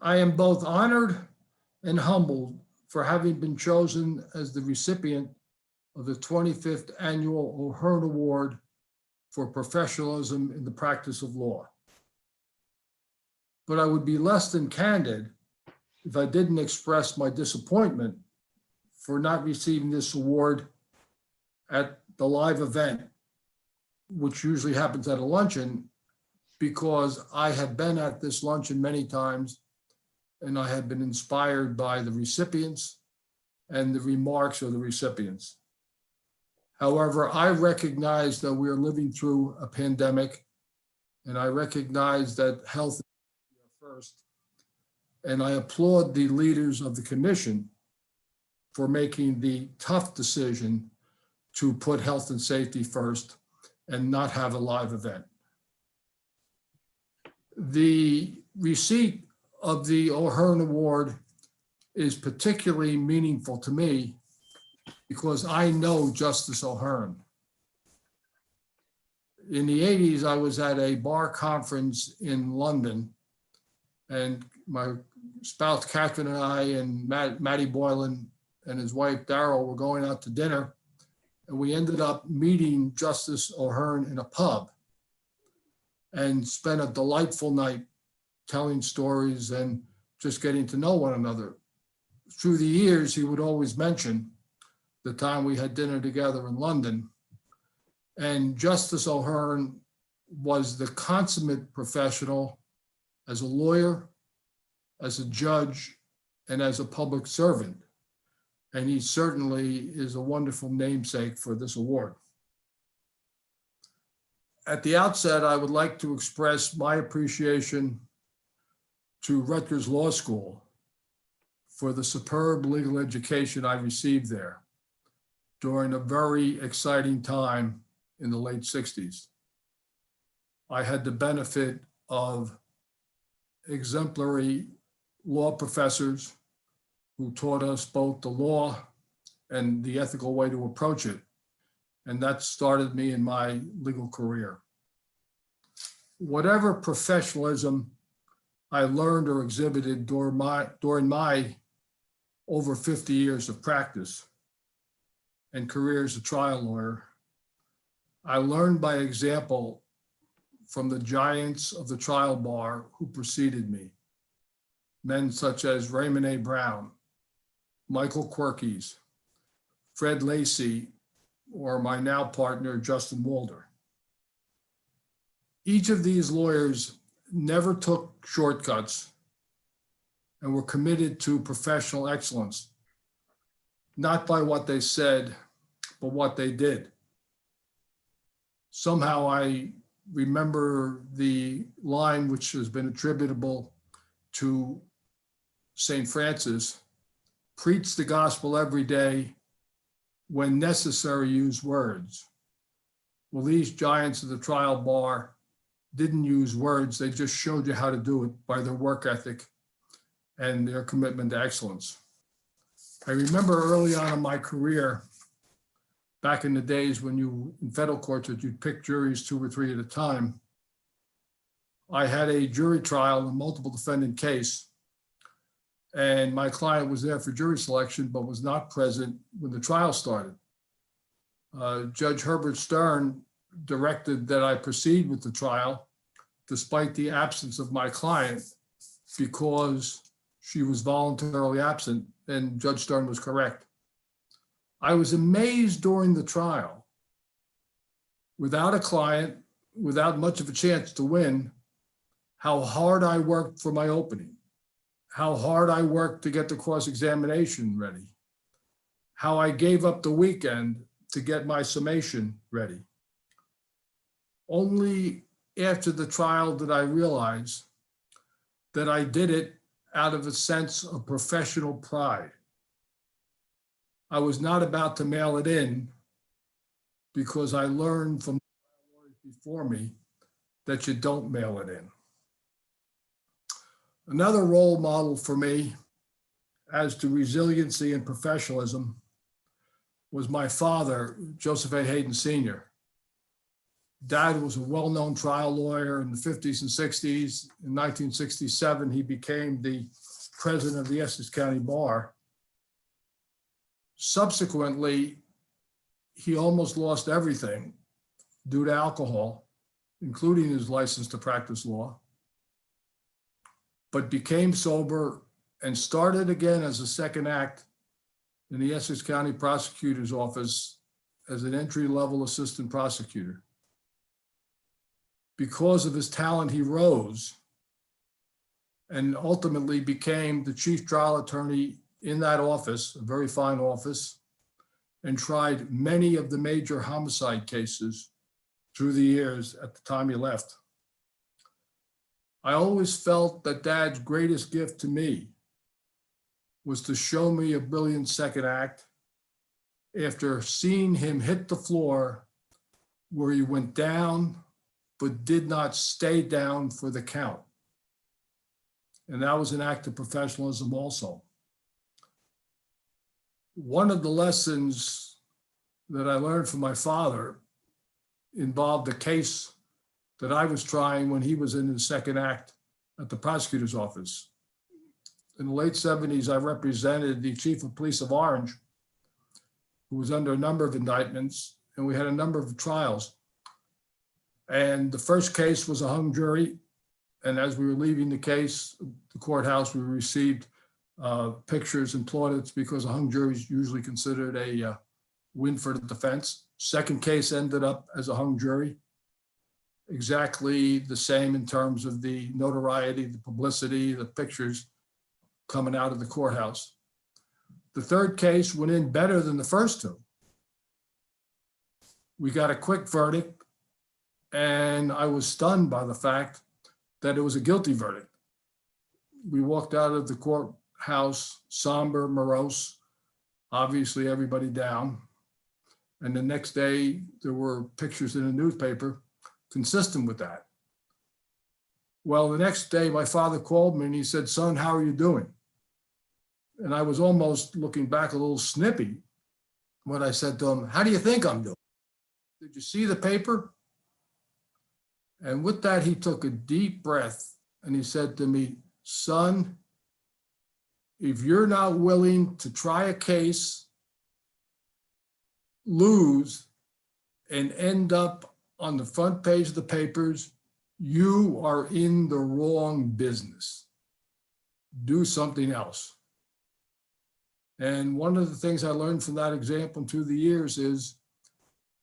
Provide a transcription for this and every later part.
I am both honored and humbled for having been chosen as the recipient of the 25th Annual O'Hearn Award for Professionalism in the Practice of Law. But I would be less than candid if I didn't express my disappointment for not receiving this award at the live event, which usually happens at a luncheon, because I have been at this luncheon many times and I have been inspired by the recipients and the remarks of the recipients. However, I recognize that we are living through a pandemic, and I recognize that health is first, and I applaud the leaders of the commission for making the tough decision to put health and safety first and not have a live event. The receipt of the O'Hearn Award is particularly meaningful to me because I know Justice O'Hearn. In the 80s, I was at a bar conference in London, and my spouse Catherine and I and Matty Boylan and his wife Daryl were going out to dinner, and we ended up meeting Justice O'Hearn in a pub and spent a delightful night telling stories and just getting to know one another. Through the years, he would always mention the time we had dinner together in London. And Justice O'Hearn was the consummate professional as a lawyer, as a judge, and as a public servant. And he certainly is a wonderful namesake for this award. At the outset, I would like to express my appreciation to Rutgers Law School for the superb legal education I received there during a very exciting time in the late 60s. I had the benefit of exemplary law professors who taught us both the law and the ethical way to approach it. And that started me in my legal career. Whatever professionalism I learned or exhibited during my over 50 years of practice and career as a trial lawyer, I learned by example from the giants of the trial bar who preceded me, men such as Raymond A. Brown, Michael Quirkies, Fred Lacey, or my now partner, Justin Walder. Each of these lawyers never took shortcuts and were committed to professional excellence, not by what they said, but what they did. Somehow I remember the line which has been attributable to St. Francis: preach the gospel every day, when necessary, use words. Well, these giants of the trial bar didn't use words, they just showed you how to do it by their work ethic and their commitment to excellence. I remember early on in my career, back in the days when in federal courts, you'd pick juries 2 or 3 at a time. I had a jury trial in a multiple defendant case, and my client was there for jury selection, but was not present when the trial started. Judge Herbert Stern directed that I proceed with the trial, despite the absence of my client, because she was voluntarily absent, and Judge Stern was correct. I was amazed during the trial, without a client, without much of a chance to win, how hard I worked for my opening, how hard I worked to get the cross-examination ready, how I gave up the weekend to get my summation ready. Only after the trial did I realize that I did it out of a sense of professional pride. I was not about to mail it in because I learned from the lawyers before me that you don't mail it in. Another role model for me as to resiliency and professionalism was my father, Joseph A. Hayden Sr. Dad was a well-known trial lawyer in the 50s and 60s. In 1967, he became the president of the Essex County Bar. Subsequently, he almost lost everything due to alcohol, including his license to practice law, but became sober and started again as a second act in the Essex County Prosecutor's Office as an entry-level assistant prosecutor. Because of his talent, he rose and ultimately became the chief trial attorney in that office, a very fine office, and tried many of the major homicide cases through the years at the time he left. I always felt that Dad's greatest gift to me was to show me a brilliant second act after seeing him hit the floor where he went down but did not stay down for the count. And that was an act of professionalism also. One of the lessons that I learned from my father involved a case that I was trying when he was in the second act at the prosecutor's office. In the late 70s, I represented the chief of police of Orange, who was under a number of indictments, and we had a number of trials. And the first case was a hung jury. And as we were leaving the case, the courthouse, we received pictures and plaudits because a hung jury is usually considered a win for the defense. Second case ended up as a hung jury. Exactly the same in terms of the notoriety, the publicity, the pictures coming out of the courthouse. The third case went in better than the first two. We got a quick verdict, and I was stunned by the fact that it was a guilty verdict. We walked out of the courthouse somber, morose, obviously everybody down. And the next day, there were pictures in the newspaper consistent with that. Well, the next day, my father called me and he said, "Son, how are you doing?" And I was almost looking back a little snippy when I said to him, "How do you think I'm doing? Did you see the paper?" And with that, he took a deep breath and he said to me, "Son, if you're not willing to try a case, lose, and end up on the front page of the papers, you are in the wrong business. Do something else." And one of the things I learned from that example through the years is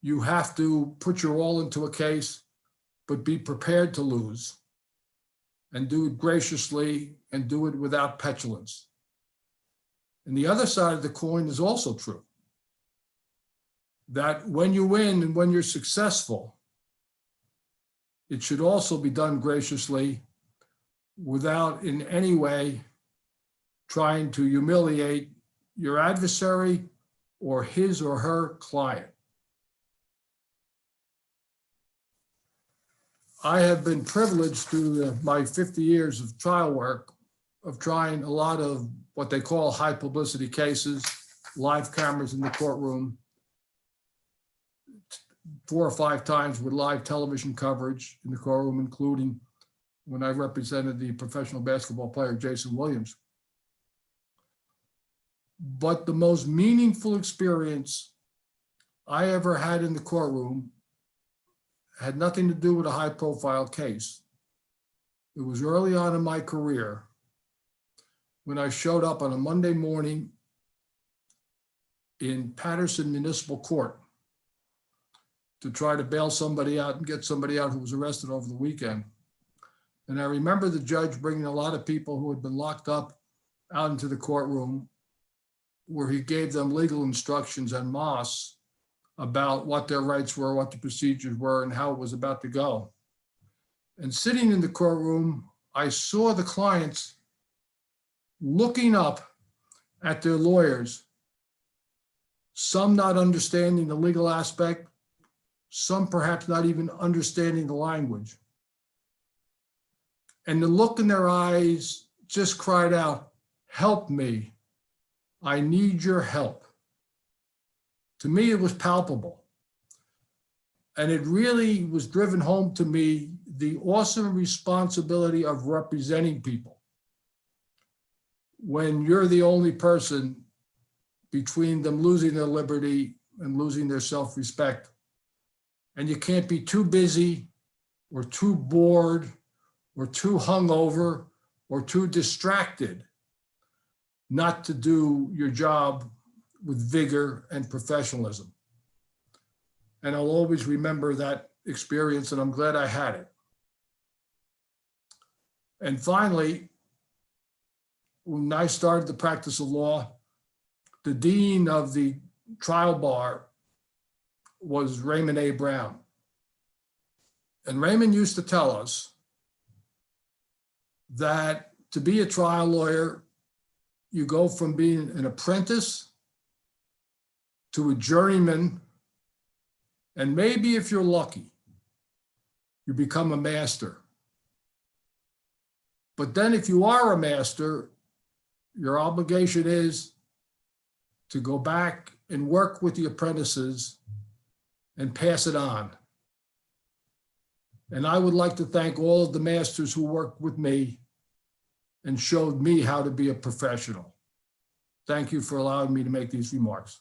you have to put your all into a case, but be prepared to lose and do it graciously and do it without petulance. And the other side of the coin is also true, that when you win and when you're successful, it should also be done graciously without in any way trying to humiliate your adversary or his or her client. I have been privileged through my 50 years of trial work of trying a lot of what they call high publicity cases, live cameras in the courtroom, 4 or 5 times with live television coverage in the courtroom, including when I represented the professional basketball player Jason Williams. But the most meaningful experience I ever had in the courtroom had nothing to do with a high-profile case. It was early on in my career when I showed up on a Monday morning in Patterson Municipal Court to try to bail somebody out and get somebody out who was arrested over the weekend. And I remember the judge bringing a lot of people who had been locked up out into the courtroom, where he gave them legal instructions en masse about what their rights were, what the procedures were, and how it was about to go. And sitting in the courtroom, I saw the clients looking up at their lawyers, some not understanding the legal aspect, some perhaps not even understanding the language. And the look in their eyes just cried out, "Help me. I need your help." To me, it was palpable. And it really was driven home to me the awesome responsibility of representing people when you're the only person between them losing their liberty and losing their self-respect. And you can't be too busy or too bored or too hungover or too distracted not to do your job with vigor and professionalism. And I'll always remember that experience, and I'm glad I had it. And finally, when I started the practice of law, the dean of the trial bar was Raymond A. Brown. And Raymond used to tell us that to be a trial lawyer, you go from being an apprentice to a journeyman, and maybe if you're lucky, you become a master. But then if you are a master, your obligation is to go back and work with the apprentices and pass it on. And I would like to thank all of the masters who worked with me and showed me how to be a professional. Thank you for allowing me to make these remarks.